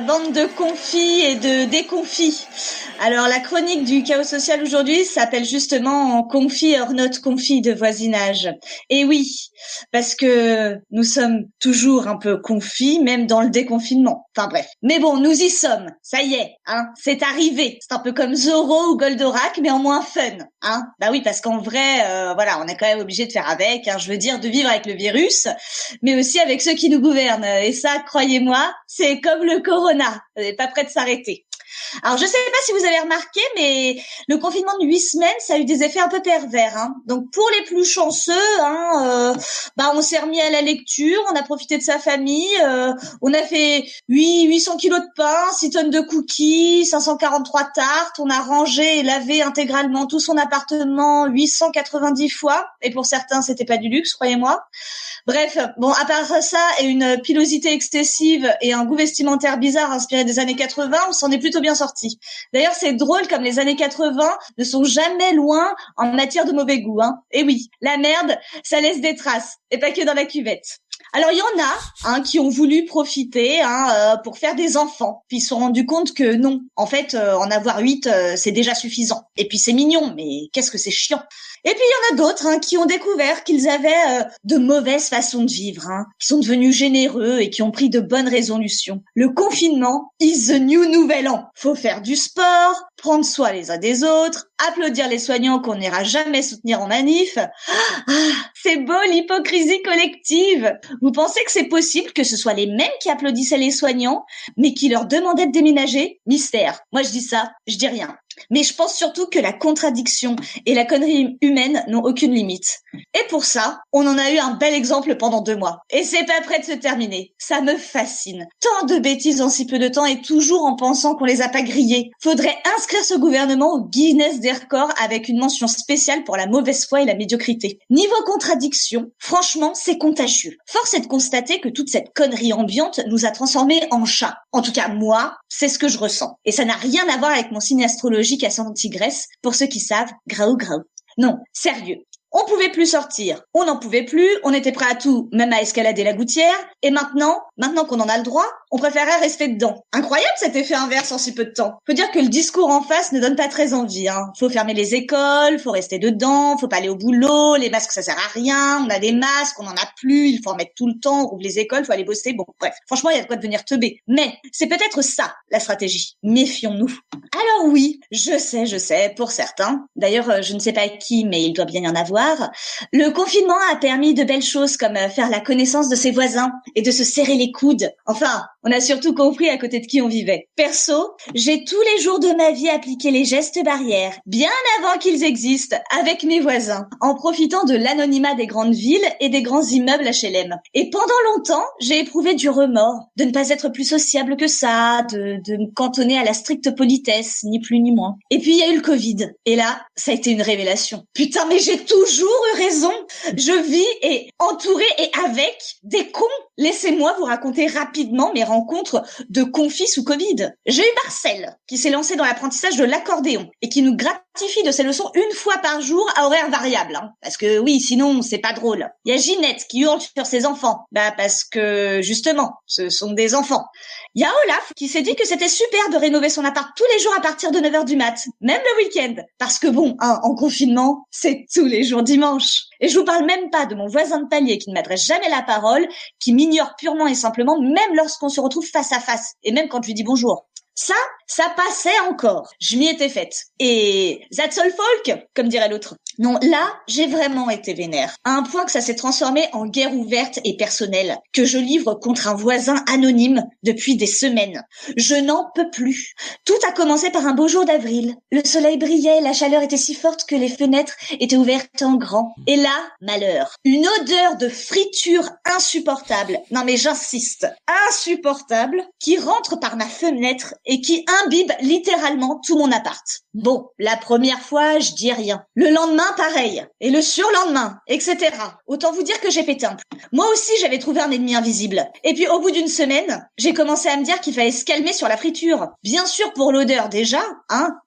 bande de confis et de déconfis. Alors la chronique du chaos social aujourd'hui s'appelle justement confis or not confis de voisinage. Et oui, parce que nous sommes toujours un peu confis, même dans le déconfinement. Enfin bref. Mais bon, nous y sommes. Ça y est, hein, c'est arrivé. C'est un peu comme Zorro ou Goldorak, mais en moins fun, hein. Bah oui, parce qu'en vrai, voilà, on est quand même obligé de faire avec, hein, je veux dire, de vivre avec le virus, mais aussi avec ceux qui nous gouvernent. Et ça, croyez-moi, c'est comme le corona. On n'est pas prêt de s'arrêter. Alors, je sais pas si vous avez remarqué, mais le confinement de 8 semaines, ça a eu des effets un peu pervers, hein. Donc, pour les plus chanceux, hein, on s'est remis à la lecture, on a profité de sa famille, on a fait 800 kilos de pain, 6 tonnes de cookies, 543 tartes, on a rangé et lavé intégralement tout son appartement 890 fois, et pour certains, c'était pas du luxe, croyez-moi. Bref, bon, à part ça et une pilosité excessive et un goût vestimentaire bizarre inspiré des années 80, on s'en est plutôt bien sorti. D'ailleurs, c'est drôle comme les années 80 ne sont jamais loin en matière de mauvais goût, hein. Et oui, la merde, ça laisse des traces, et pas que dans la cuvette. Alors, il y en a qui ont voulu profiter pour faire des enfants, puis ils se sont rendus compte que non. En fait, en avoir 8, c'est déjà suffisant. Et puis c'est mignon, mais qu'est-ce que c'est chiant. Et puis il y en a d'autres qui ont découvert qu'ils avaient de mauvaises façons de vivre, qui sont devenus généreux et qui ont pris de bonnes résolutions. Le confinement is the new nouvel an. Faut faire du sport, prendre soin les uns des autres, applaudir les soignants qu'on n'ira jamais soutenir en manif. Ah, c'est beau l'hypocrisie collective. Vous pensez que c'est possible que ce soit les mêmes qui applaudissaient les soignants, mais qui leur demandaient de déménager? Mystère. Moi je dis ça, je dis rien. Mais je pense surtout que la contradiction et la connerie humaine n'ont aucune limite. Et pour ça, on en a eu un bel exemple pendant 2 mois. Et c'est pas prêt de se terminer. Ça me fascine. Tant de bêtises en si peu de temps et toujours en pensant qu'on les a pas grillées. Faudrait inscrire ce gouvernement au Guinness des records avec une mention spéciale pour la mauvaise foi et la médiocrité. Niveau contradiction, franchement, c'est contagieux. Force est de constater que toute cette connerie ambiante nous a transformés en chats. En tout cas, moi, c'est ce que je ressens. Et ça n'a rien à voir avec mon signe astrologique ascendant tigresse, pour ceux qui savent, graou graou. Non, sérieux. On pouvait plus sortir, on n'en pouvait plus, on était prêt à tout, même à escalader la gouttière, et maintenant qu'on en a le droit, on préférait rester dedans. Incroyable cet effet inverse en si peu de temps. Faut dire que le discours en face ne donne pas très envie, Faut fermer les écoles, faut rester dedans, faut pas aller au boulot, les masques ça sert à rien, on a des masques, on en a plus, il faut en mettre tout le temps, on rouvre les écoles, faut aller bosser, bon bref. Franchement, il y a de quoi devenir teubé. Mais c'est peut-être ça, la stratégie. Méfions-nous. Alors oui, je sais, pour certains, d'ailleurs je ne sais pas qui, mais il doit bien y en avoir, le confinement a permis de belles choses comme faire la connaissance de ses voisins et de se serrer les coudes. Enfin, on a surtout compris à côté de qui on vivait. Perso, j'ai tous les jours de ma vie appliqué les gestes barrières, bien avant qu'ils existent, avec mes voisins, en profitant de l'anonymat des grandes villes et des grands immeubles HLM. Et pendant longtemps, j'ai éprouvé du remords de ne pas être plus sociable que ça, de me cantonner à la stricte politesse, ni plus ni moins. Et puis il y a eu le Covid. Et là, ça a été une révélation. Putain, mais j'ai toujours eu raison. Je vis et entourée et avec des cons. Laissez-moi vous raconter rapidement mes rencontres de confis sous Covid. J'ai eu Marcel, qui s'est lancé dans l'apprentissage de l'accordéon et qui nous gratifie de ses leçons 1 fois par jour à horaire variable. Parce que oui, sinon, c'est pas drôle. Il y a Ginette qui hurle sur ses enfants. Parce que, justement, ce sont des enfants. Il y a Olaf qui s'est dit que c'était super de rénover son appart tous les jours à partir de 9h du mat, même le week-end. Parce que bon, en confinement, c'est tous les jours dimanche. Et je vous parle même pas de mon voisin de palier qui ne m'adresse jamais la parole, qui m'ignore purement et simplement, même lorsqu'on se retrouve face à face, et même quand je lui dis bonjour. Ça passait encore. Je m'y étais faite. Et that's all folk, comme dirait l'autre. Non, là, j'ai vraiment été vénère. À un point que ça s'est transformé en guerre ouverte et personnelle, que je livre contre un voisin anonyme depuis des semaines. Je n'en peux plus. Tout a commencé par un beau jour d'avril. Le soleil brillait, la chaleur était si forte que les fenêtres étaient ouvertes en grand. Et là, malheur. Une odeur de friture insupportable. Non mais j'insiste. Insupportable, qui rentre par ma fenêtre et qui imbibe littéralement tout mon appart. Bon, la première fois, je dis rien. Le lendemain, pareil. Et le surlendemain, etc. Autant vous dire que j'ai pété un plomb. Moi aussi, j'avais trouvé un ennemi invisible. Et puis, au bout d'une semaine, j'ai commencé à me dire qu'il fallait se calmer sur la friture. Bien sûr pour l'odeur déjà,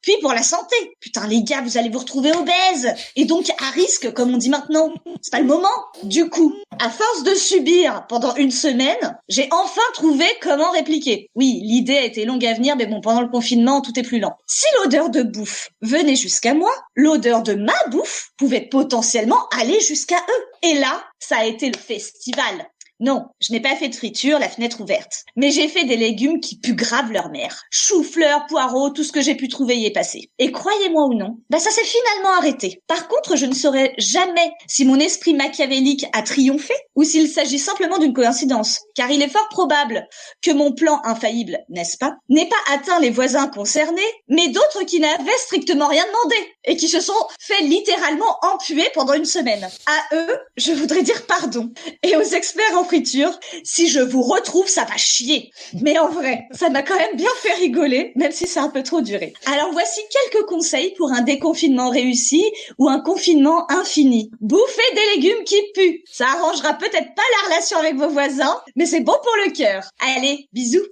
puis pour la santé. Putain, les gars, vous allez vous retrouver obèses. Et donc, à risque, comme on dit maintenant. C'est pas le moment. Du coup, À force de subir pendant une semaine, j'ai enfin trouvé comment répliquer. Oui, l'idée a été longue à venir, mais bon, pendant le confinement, tout est plus lent. Si l'odeur de bouffe venait jusqu'à moi, l'odeur de ma bouffe pouvait potentiellement aller jusqu'à eux. Et là, ça a été le festival. Non, je n'ai pas fait de friture, la fenêtre ouverte. Mais j'ai fait des légumes qui puent grave leur mère. Chou-fleurs, poireaux, tout ce que j'ai pu trouver y est passé. Et croyez-moi ou non, ça s'est finalement arrêté. Par contre, je ne saurais jamais si mon esprit machiavélique a triomphé ou s'il s'agit simplement d'une coïncidence. Car il est fort probable que mon plan infaillible, n'est-ce pas, n'ait pas atteint les voisins concernés, mais d'autres qui n'avaient strictement rien demandé et qui se sont fait littéralement empuer pendant une semaine. À eux, je voudrais dire pardon. Et aux experts en friture, si je vous retrouve, ça va chier. Mais en vrai, ça m'a quand même bien fait rigoler, même si c'est un peu trop duré. Alors voici quelques conseils pour un déconfinement réussi ou un confinement infini. Bouffez des légumes qui puent. Ça arrangera peut-être pas la relation avec vos voisins, mais c'est bon pour le cœur. Allez, bisous.